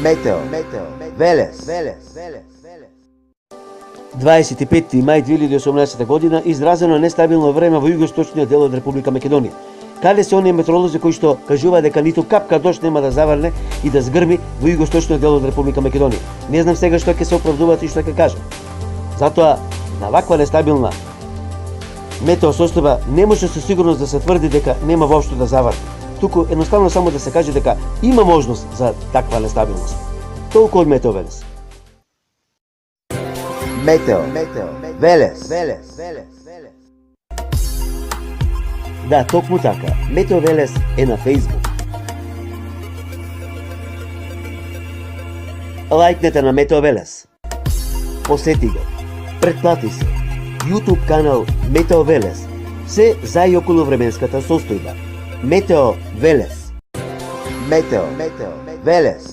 Метео Велес. 25. мај 2018 година изразено нестабилно време во југоисточниот дел од Република Македонија. Каде се оние метеоролози кои што кажуваат дека ниту капка дожд нема да заврне и да згрми во југоисточниот дел од Република Македонија? Не знам сега што ќе се оправдуваат и што ќе кажат. Затоа на ваква нестабилна метео состојба не може со сигурност да се тврди дека нема воопшто да заврне. Туку едноставно само да се каже дека има можност за таква нестабилност. Толку од Метео Велес. Метео Велес. Да, токму така. Метео Велес е на Facebook. Лајкнете на Метео Велес. Посети го. Претплати се. YouTube канал Метео Велес. Се за и околу временската состојба. Метео Велес. Метео Велес.